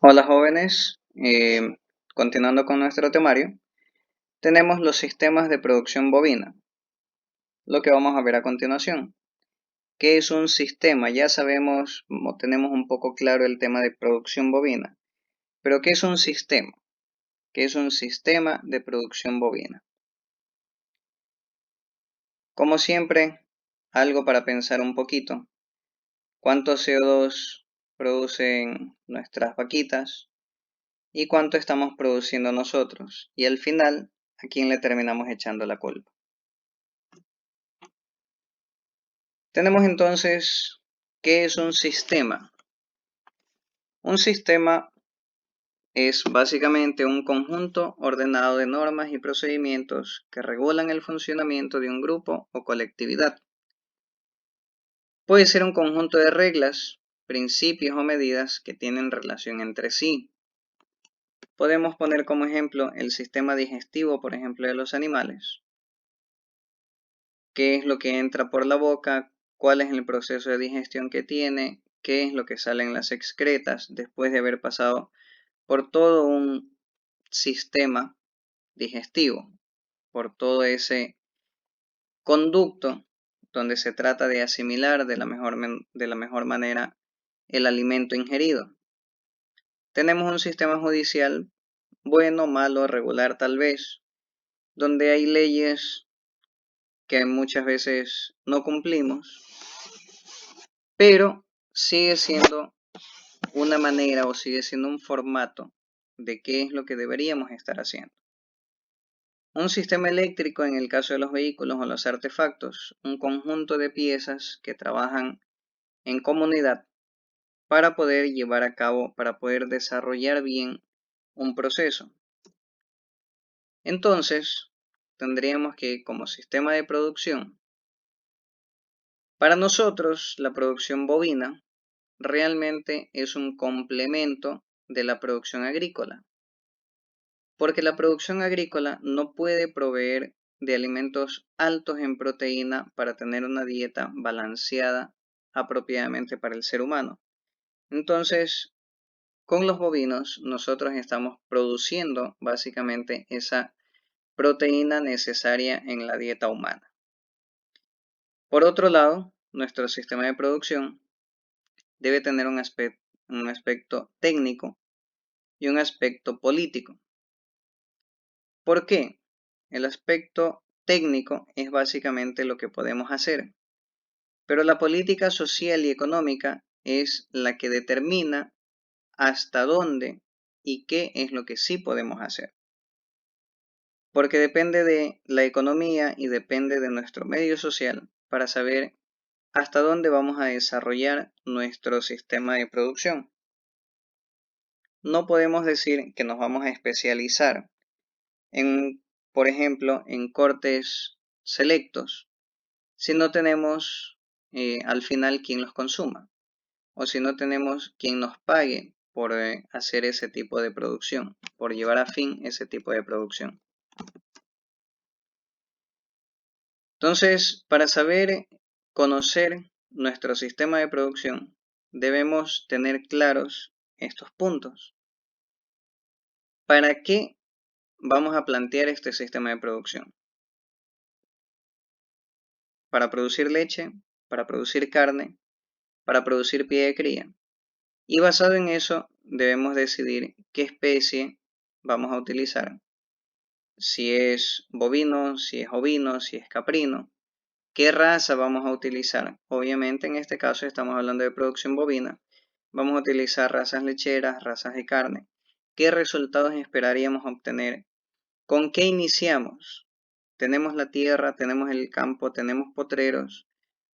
Hola jóvenes, continuando con nuestro temario, tenemos los sistemas de producción bovina, lo que vamos a ver a continuación. ¿Qué es un sistema? Ya sabemos o tenemos un poco claro el tema de producción bovina, pero ¿qué es un sistema? ¿Qué es un sistema de producción bovina? Como siempre, algo para pensar un poquito. ¿Cuánto CO2 producen nuestras vaquitas? ¿Y cuánto estamos produciendo nosotros? Y al final, ¿a quién le terminamos echando la culpa? Tenemos entonces, ¿qué es un sistema? Un sistema es básicamente un conjunto ordenado de normas y procedimientos que regulan el funcionamiento de un grupo o colectividad. Puede ser un conjunto de reglas, principios o medidas que tienen relación entre sí. Podemos poner como ejemplo el sistema digestivo, por ejemplo, de los animales. ¿Qué es lo que entra por la boca? ¿Cuál es el proceso de digestión que tiene? ¿Qué es lo que sale en las excretas después de haber pasado por todo un sistema digestivo, por todo ese conducto donde se trata de asimilar de la mejor manera el alimento ingerido? Tenemos un sistema judicial bueno, malo, regular tal vez, donde hay leyes que muchas veces no cumplimos, pero sigue siendo una manera o sigue siendo un formato de qué es lo que deberíamos estar haciendo. Un sistema eléctrico, en el caso de los vehículos o los artefactos, un conjunto de piezas que trabajan en comunidad para poder llevar a cabo, para poder desarrollar bien un proceso. Entonces, tendríamos que, como sistema de producción, para nosotros la producción bovina realmente es un complemento de la producción agrícola, porque la producción agrícola no puede proveer de alimentos altos en proteína para tener una dieta balanceada apropiadamente para el ser humano. Entonces, con los bovinos nosotros estamos produciendo básicamente esa proteína necesaria en la dieta humana. Por otro lado, nuestro sistema de producción debe tener un aspecto técnico y un aspecto político. ¿Por qué? El aspecto técnico es básicamente lo que podemos hacer, pero la política social y económica es la que determina hasta dónde y qué es lo que sí podemos hacer. Porque depende de la economía y depende de nuestro medio social para saber hasta dónde vamos a desarrollar nuestro sistema de producción. No podemos decir que nos vamos a especializar en, por ejemplo, en cortes selectos si no tenemos al final quien los consuma o si no tenemos quien nos pague por hacer ese tipo de producción, por llevar a fin ese tipo de producción. Entonces, para saber conocer nuestro sistema de producción, debemos tener claros estos puntos. ¿Para qué vamos a plantear este sistema de producción? Para producir leche, para producir carne, para producir pie de cría. Y basado en eso, debemos decidir qué especie vamos a utilizar. Si es bovino, si es ovino, si es caprino. ¿Qué raza vamos a utilizar? Obviamente en este caso estamos hablando de producción bovina. Vamos a utilizar razas lecheras, razas de carne. ¿Qué resultados esperaríamos obtener? ¿Con qué iniciamos? ¿Tenemos la tierra, tenemos el campo, tenemos potreros?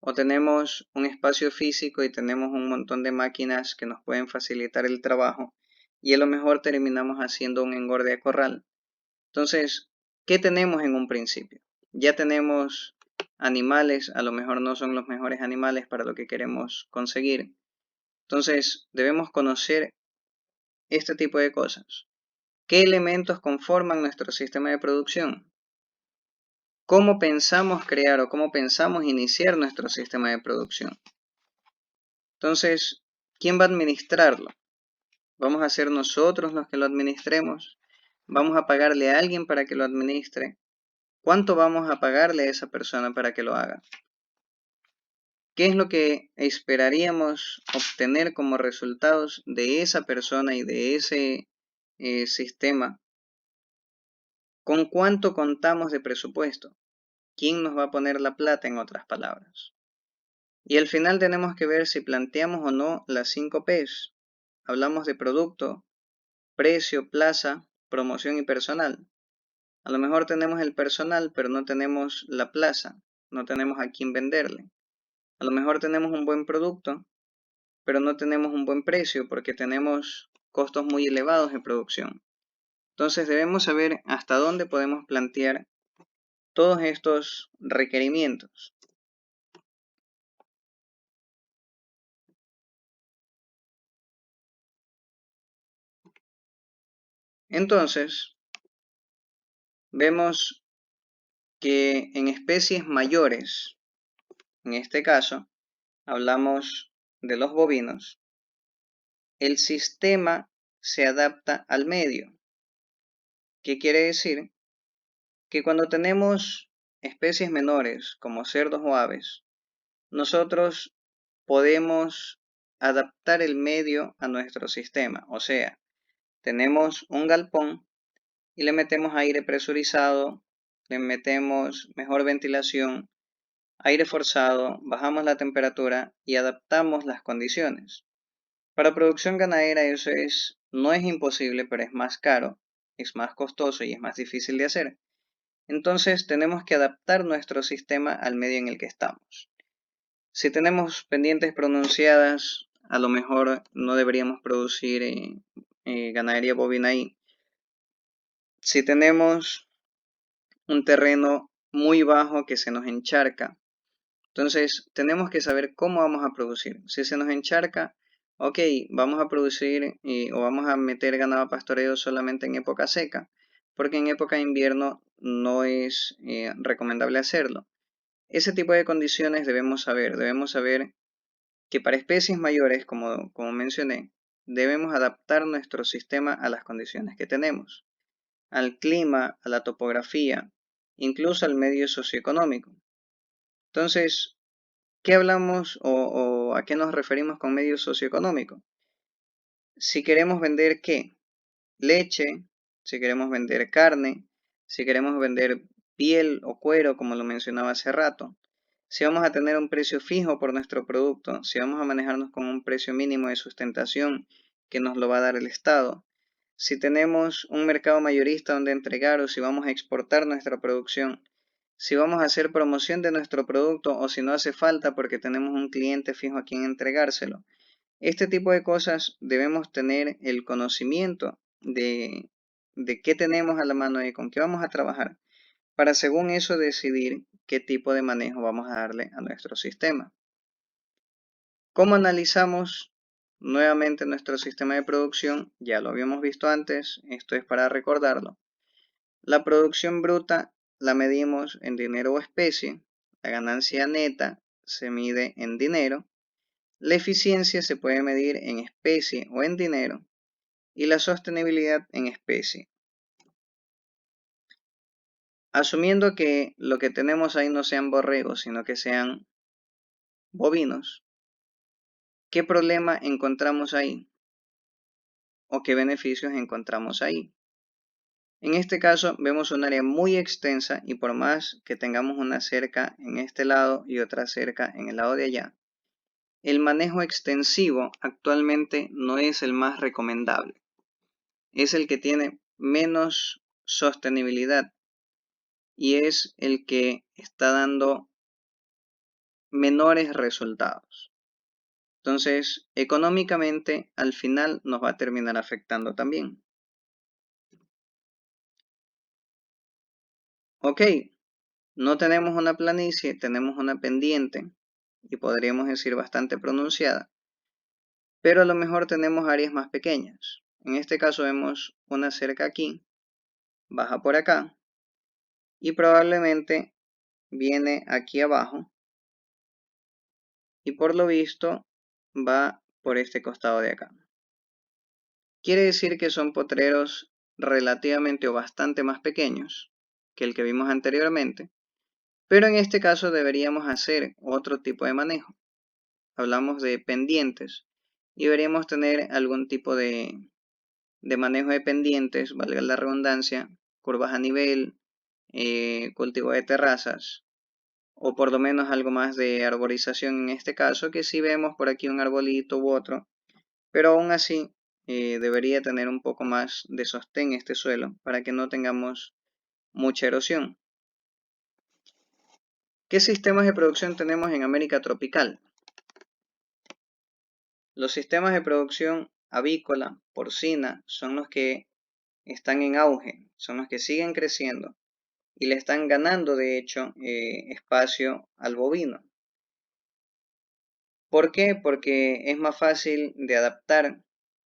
¿O tenemos un espacio físico y tenemos un montón de máquinas que nos pueden facilitar el trabajo? Y a lo mejor terminamos haciendo un engorde a corral. Entonces, ¿qué tenemos en un principio? Ya tenemos animales, a lo mejor no son los mejores animales para lo que queremos conseguir. Entonces, debemos conocer este tipo de cosas. ¿Qué elementos conforman nuestro sistema de producción? ¿Cómo pensamos crear o cómo pensamos iniciar nuestro sistema de producción? Entonces, ¿quién va a administrarlo? ¿Vamos a ser nosotros los que lo administremos? ¿Vamos a pagarle a alguien para que lo administre? ¿Cuánto vamos a pagarle a esa persona para que lo haga? ¿Qué es lo que esperaríamos obtener como resultados de esa persona y de ese sistema? ¿Con cuánto contamos de presupuesto? ¿Quién nos va a poner la plata, en otras palabras? Y al final tenemos que ver si planteamos o no las 5 P's. Hablamos de producto, precio, plaza, promoción y personal. A lo mejor tenemos el personal, pero no tenemos la plaza, no tenemos a quién venderle. A lo mejor tenemos un buen producto, pero no tenemos un buen precio porque tenemos costos muy elevados de producción. Entonces debemos saber hasta dónde podemos plantear todos estos requerimientos. Entonces, vemos que en especies mayores, en este caso, hablamos de los bovinos, el sistema se adapta al medio. ¿Qué quiere decir? Que cuando tenemos especies menores como cerdos o aves, nosotros podemos adaptar el medio a nuestro sistema. O sea, tenemos un galpón y le metemos aire presurizado, le metemos mejor ventilación, aire forzado, bajamos la temperatura y adaptamos las condiciones. Para producción ganadera no es imposible, pero es más caro, es más costoso y es más difícil de hacer. Entonces tenemos que adaptar nuestro sistema al medio en el que estamos. Si tenemos pendientes pronunciadas, a lo mejor no deberíamos producir ganadería bovina ahí. Si tenemos un terreno muy bajo que se nos encharca, entonces tenemos que saber cómo vamos a producir. Si se nos encharca, ok, vamos a producir o vamos a meter ganado a pastoreo solamente en época seca, porque en época de invierno no es recomendable hacerlo. Ese tipo de condiciones debemos saber que para especies mayores, como mencioné, debemos adaptar nuestro sistema a las condiciones que tenemos, al clima, a la topografía, incluso al medio socioeconómico. Entonces, ¿qué hablamos o a qué nos referimos con medio socioeconómico? Si queremos vender ¿qué? Leche, si queremos vender carne, si queremos vender piel o cuero, como lo mencionaba hace rato, si vamos a tener un precio fijo por nuestro producto, si vamos a manejarnos con un precio mínimo de sustentación que nos lo va a dar el Estado, si tenemos un mercado mayorista donde entregar o si vamos a exportar nuestra producción, si vamos a hacer promoción de nuestro producto o si no hace falta porque tenemos un cliente fijo a quien entregárselo. Este tipo de cosas debemos tener el conocimiento de qué tenemos a la mano y con qué vamos a trabajar para según eso decidir qué tipo de manejo vamos a darle a nuestro sistema. ¿Cómo analizamos nuevamente nuestro sistema de producción? Ya lo habíamos visto antes, esto es para recordarlo. La producción bruta la medimos en dinero o especie, la ganancia neta se mide en dinero, la eficiencia se puede medir en especie o en dinero y la sostenibilidad en especie. Asumiendo que lo que tenemos ahí no sean borregos, sino que sean bovinos, ¿qué problema encontramos ahí? ¿O qué beneficios encontramos ahí? En este caso vemos un área muy extensa y por más que tengamos una cerca en este lado y otra cerca en el lado de allá, el manejo extensivo actualmente no es el más recomendable. Es el que tiene menos sostenibilidad y es el que está dando menores resultados. Entonces, económicamente, al final nos va a terminar afectando también. Ok, no tenemos una planicie, tenemos una pendiente y podríamos decir bastante pronunciada, pero a lo mejor tenemos áreas más pequeñas. En este caso vemos una cerca aquí, baja por acá y probablemente viene aquí abajo y por lo visto va por este costado de acá. Quiere decir que son potreros relativamente o bastante más pequeños que el que vimos anteriormente, pero en este caso deberíamos hacer otro tipo de manejo. Hablamos de pendientes y deberíamos tener algún tipo de manejo de pendientes, valga la redundancia, curvas a nivel, cultivo de terrazas, o por lo menos algo más de arborización en este caso, que si vemos por aquí un arbolito u otro, pero aún así debería tener un poco más de sostén este suelo para que no tengamos mucha erosión. ¿Qué sistemas de producción tenemos en América tropical? Los sistemas de producción avícola, porcina, son los que están en auge, son los que siguen creciendo y le están ganando, de hecho, espacio al bovino. ¿Por qué? Porque es más fácil de adaptar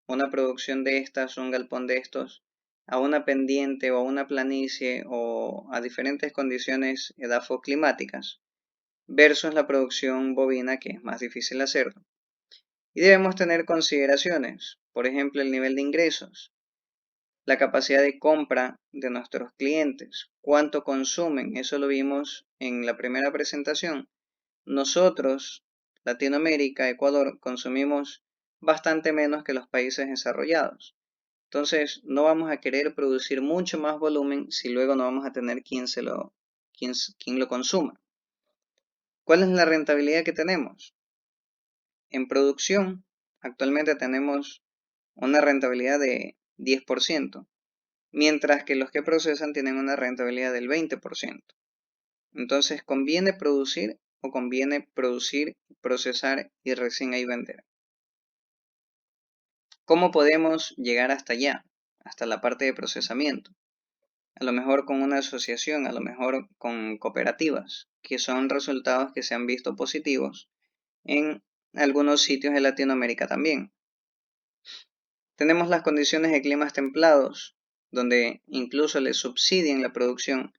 una producción de estas, un galpón de estos, a una pendiente o a una planicie o a diferentes condiciones edafoclimáticas versus la producción bovina, que es más difícil hacerlo. Y debemos tener consideraciones, por ejemplo, el nivel de ingresos, la capacidad de compra de nuestros clientes, cuánto consumen, eso lo vimos en la primera presentación. Nosotros, Latinoamérica, Ecuador, consumimos bastante menos que los países desarrollados. Entonces, no vamos a querer producir mucho más volumen si luego no vamos a tener quien lo consuma. ¿Cuál es la rentabilidad que tenemos? En producción, actualmente tenemos una rentabilidad de 10%, mientras que los que procesan tienen una rentabilidad del 20%. Entonces, ¿conviene producir o conviene producir, procesar y recién ahí vender? ¿Cómo podemos llegar hasta allá? Hasta la parte de procesamiento. A lo mejor con una asociación, a lo mejor con cooperativas, que son resultados que se han visto positivos en algunos sitios de Latinoamérica también. Tenemos las condiciones de climas templados, donde incluso le subsidian la producción,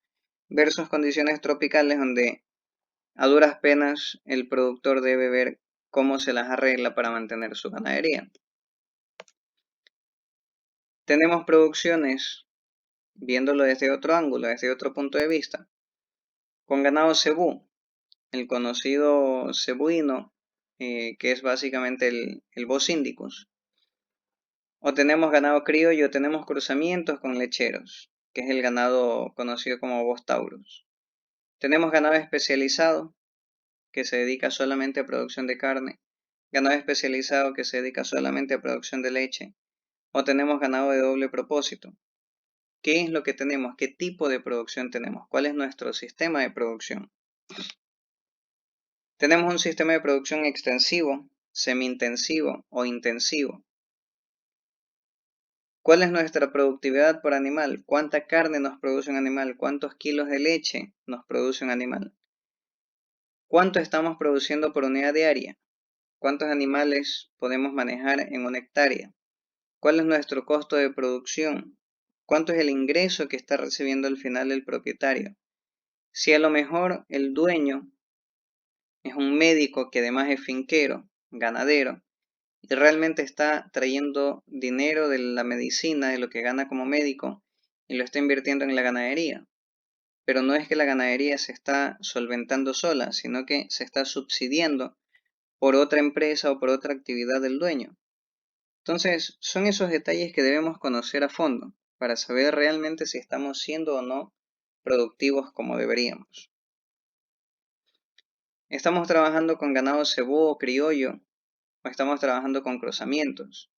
versus condiciones tropicales donde a duras penas el productor debe ver cómo se las arregla para mantener su ganadería. Tenemos producciones, viéndolo desde otro ángulo, desde otro punto de vista, con ganado cebú, el conocido cebuino, que es básicamente el Bos indicus. O tenemos ganado criollo, tenemos cruzamientos con lecheros, que es el ganado conocido como Bos taurus. Tenemos ganado especializado, que se dedica solamente a producción de carne, ganado especializado que se dedica solamente a producción de leche, o tenemos ganado de doble propósito. ¿Qué es lo que tenemos? ¿Qué tipo de producción tenemos? ¿Cuál es nuestro sistema de producción? Tenemos un sistema de producción extensivo, semi-intensivo o intensivo. ¿Cuál es nuestra productividad por animal? ¿Cuánta carne nos produce un animal? ¿Cuántos kilos de leche nos produce un animal? ¿Cuánto estamos produciendo por unidad diaria? ¿Cuántos animales podemos manejar en una hectárea? ¿Cuál es nuestro costo de producción? ¿Cuánto es el ingreso que está recibiendo al final el propietario? Si a lo mejor el dueño es un médico que además es finquero, ganadero, y realmente está trayendo dinero de la medicina, de lo que gana como médico, y lo está invirtiendo en la ganadería. Pero no es que la ganadería se está solventando sola, sino que se está subsidiando por otra empresa o por otra actividad del dueño. Entonces, son esos detalles que debemos conocer a fondo para saber realmente si estamos siendo o no productivos como deberíamos. ¿Estamos trabajando con ganado cebú o criollo o estamos trabajando con cruzamientos?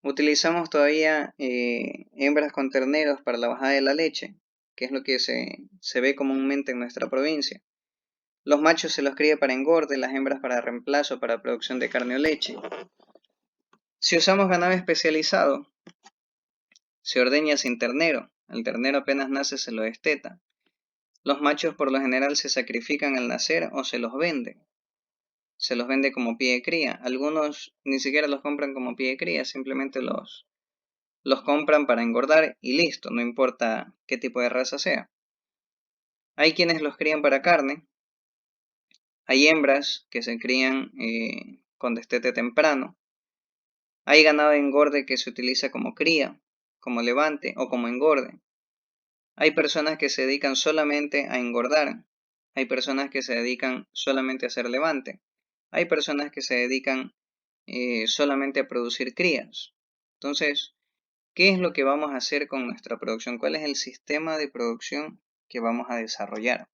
¿Utilizamos todavía hembras con terneros para la bajada de la leche, que es lo que se ve comúnmente en nuestra provincia? Los machos se los cría para engorde, las hembras para reemplazo, para producción de carne o leche. Si usamos ganado especializado, se ordeña sin ternero. El ternero apenas nace se lo desteta. Los machos por lo general se sacrifican al nacer o se los venden. Se los vende como pie de cría. Algunos ni siquiera los compran como pie de cría, simplemente los compran para engordar y listo, no importa qué tipo de raza sea. Hay quienes los crían para carne. Hay hembras que se crían con destete temprano. Hay ganado de engorde que se utiliza como cría, como levante o como engorde. Hay personas que se dedican solamente a engordar. Hay personas que se dedican solamente a hacer levante. Hay personas que se dedican solamente a producir crías. Entonces, ¿qué es lo que vamos a hacer con nuestra producción? ¿Cuál es el sistema de producción que vamos a desarrollar?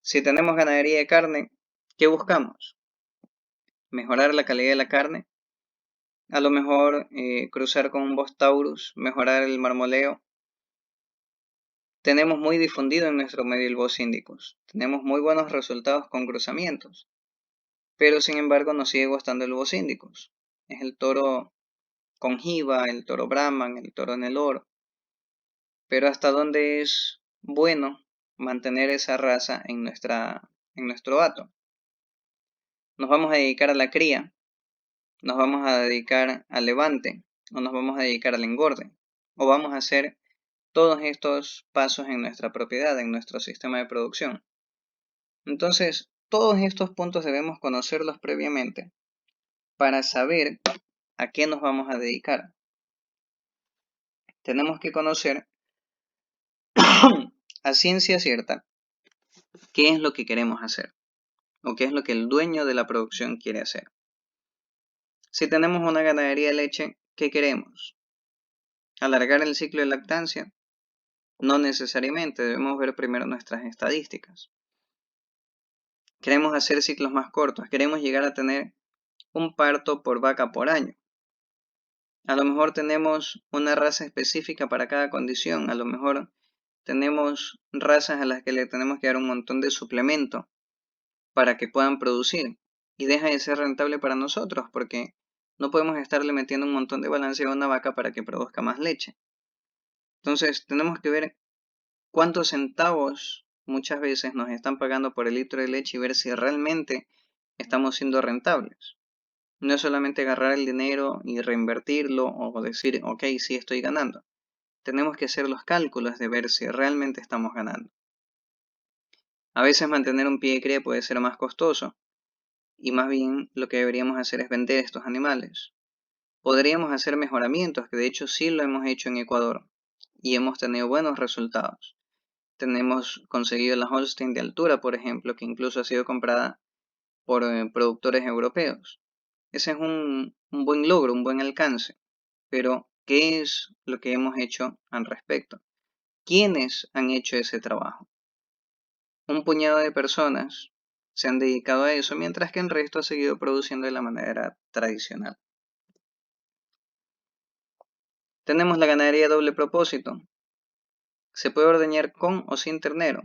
Si tenemos ganadería de carne, ¿qué buscamos? Mejorar la calidad de la carne, a lo mejor cruzar con un Bos Taurus, mejorar el marmoleo. Tenemos muy difundido en nuestro medio el Bos Indicus, tenemos muy buenos resultados con cruzamientos, pero sin embargo nos sigue gustando el Bos Indicus. Es el toro con jiba, el toro Brahman, el toro Nelore, pero hasta dónde es bueno mantener esa raza en nuestro hato. Nos vamos a dedicar a la cría, nos vamos a dedicar al levante, o nos vamos a dedicar al engorde, o vamos a hacer todos estos pasos en nuestra propiedad, en nuestro sistema de producción. Entonces, todos estos puntos debemos conocerlos previamente para saber a qué nos vamos a dedicar. Tenemos que conocer a ciencia cierta qué es lo que queremos hacer o qué es lo que el dueño de la producción quiere hacer. Si tenemos una ganadería de leche, ¿qué queremos? ¿Alargar el ciclo de lactancia? No necesariamente, debemos ver primero nuestras estadísticas. Queremos hacer ciclos más cortos, queremos llegar a tener un parto por vaca por año. A lo mejor tenemos una raza específica para cada condición, a lo mejor tenemos razas a las que le tenemos que dar un montón de suplemento para que puedan producir y deja de ser rentable para nosotros porque no podemos estarle metiendo un montón de balanceo a una vaca para que produzca más leche. Entonces tenemos que ver cuántos centavos muchas veces nos están pagando por el litro de leche y ver si realmente estamos siendo rentables. No es solamente agarrar el dinero y reinvertirlo o decir, ok, sí estoy ganando. Tenemos que hacer los cálculos de ver si realmente estamos ganando. A veces mantener un pie de cría puede ser más costoso y más bien lo que deberíamos hacer es vender estos animales. Podríamos hacer mejoramientos, que de hecho sí lo hemos hecho en Ecuador y hemos tenido buenos resultados. Tenemos conseguido la Holstein de altura, por ejemplo, que incluso ha sido comprada por productores europeos. Ese es un buen logro, un buen alcance. Pero, ¿qué es lo que hemos hecho al respecto? ¿Quiénes han hecho ese trabajo? Un puñado de personas se han dedicado a eso, mientras que el resto ha seguido produciendo de la manera tradicional. Tenemos la ganadería de doble propósito. Se puede ordeñar con o sin ternero.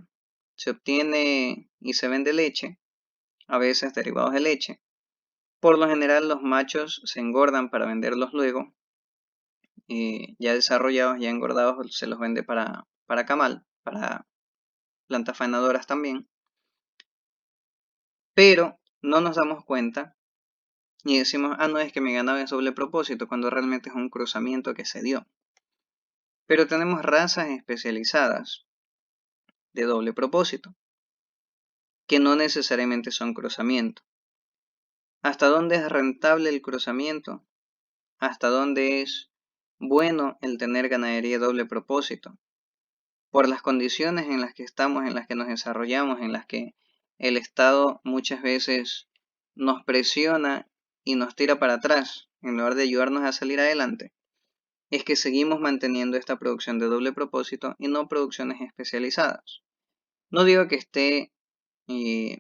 Se obtiene y se vende leche, a veces derivados de leche. Por lo general los machos se engordan para venderlos luego. Ya desarrollados, ya engordados, se los vende para camal, para plantas faenadoras también. Pero no nos damos cuenta y decimos, no, es que mi ganado es doble propósito, cuando realmente es un cruzamiento que se dio. Pero tenemos razas especializadas de doble propósito, que no necesariamente son cruzamiento. ¿Hasta dónde es rentable el cruzamiento? ¿Hasta dónde es bueno el tener ganadería de doble propósito? Por las condiciones en las que estamos, en las que nos desarrollamos, en las que el Estado muchas veces nos presiona y nos tira para atrás, en lugar de ayudarnos a salir adelante, es que seguimos manteniendo esta producción de doble propósito y no producciones especializadas. No digo que esté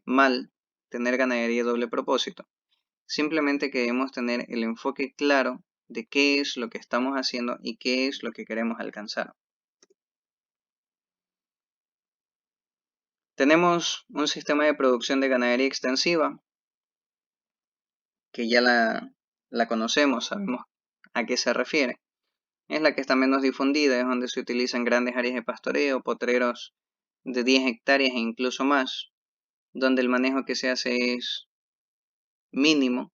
mal tener ganadería de doble propósito, simplemente que debemos tener el enfoque claro de qué es lo que estamos haciendo y qué es lo que queremos alcanzar. Tenemos un sistema de producción de ganadería extensiva, que ya la conocemos, sabemos a qué se refiere. Es la que está menos difundida, es donde se utilizan grandes áreas de pastoreo, potreros de 10 hectáreas e incluso más, donde el manejo que se hace es mínimo.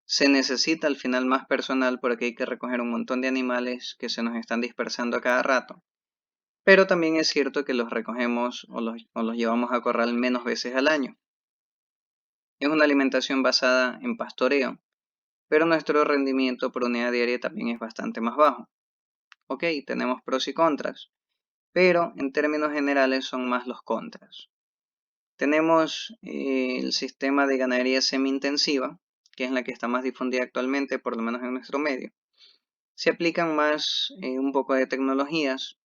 Se necesita al final más personal porque hay que recoger un montón de animales que se nos están dispersando a cada rato. Pero también es cierto que los recogemos o los llevamos a corral menos veces al año. Es una alimentación basada en pastoreo, pero nuestro rendimiento por unidad diaria también es bastante más bajo. Ok, tenemos pros y contras, pero en términos generales son más los contras. Tenemos el sistema de ganadería semi-intensiva, que es la que está más difundida actualmente, por lo menos en nuestro medio. Se aplican más un poco de tecnologías,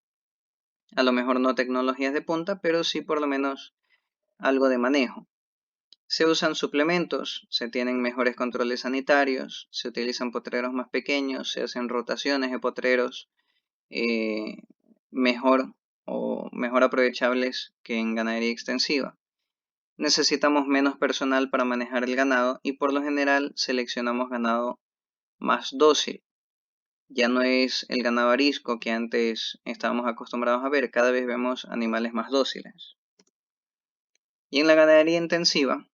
a lo mejor no tecnologías de punta, pero sí por lo menos algo de manejo. Se usan suplementos, se tienen mejores controles sanitarios, se utilizan potreros más pequeños, se hacen rotaciones de potreros eh, mejor o mejor aprovechables que en ganadería extensiva. Necesitamos menos personal para manejar el ganado y por lo general seleccionamos ganado más dócil. Ya no es el ganado arisco que antes estábamos acostumbrados a ver, cada vez vemos animales más dóciles. Y en la ganadería intensiva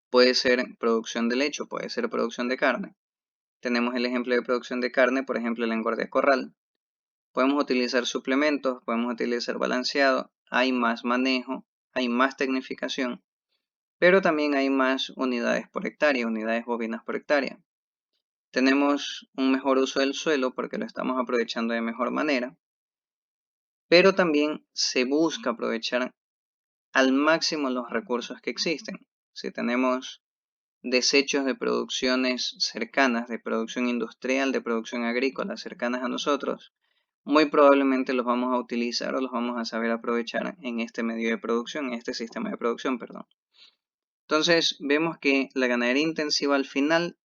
puede ser producción de leche, puede ser producción de carne. Tenemos el ejemplo de producción de carne, por ejemplo el engorde a corral. Podemos utilizar suplementos, podemos utilizar balanceado, hay más manejo, hay más tecnificación, pero también hay más unidades por hectárea, unidades bovinas por hectárea. Tenemos un mejor uso del suelo porque lo estamos aprovechando de mejor manera, pero también se busca aprovechar al máximo los recursos que existen. Si tenemos desechos de producciones cercanas, de producción industrial, de producción agrícola cercanas a nosotros, muy probablemente los vamos a utilizar o los vamos a saber aprovechar en este medio de producción, en este sistema de producción, perdón. Entonces vemos que la ganadería intensiva al final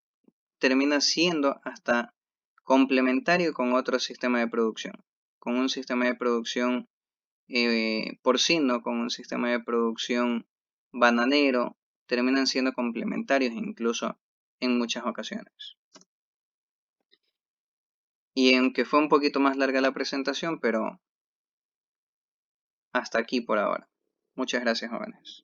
termina siendo hasta complementario con otro sistema de producción, con un sistema de producción porcino, con un sistema de producción bananero, terminan siendo complementarios incluso en muchas ocasiones. Y aunque fue un poquito más larga la presentación, pero hasta aquí por ahora. Muchas gracias, jóvenes.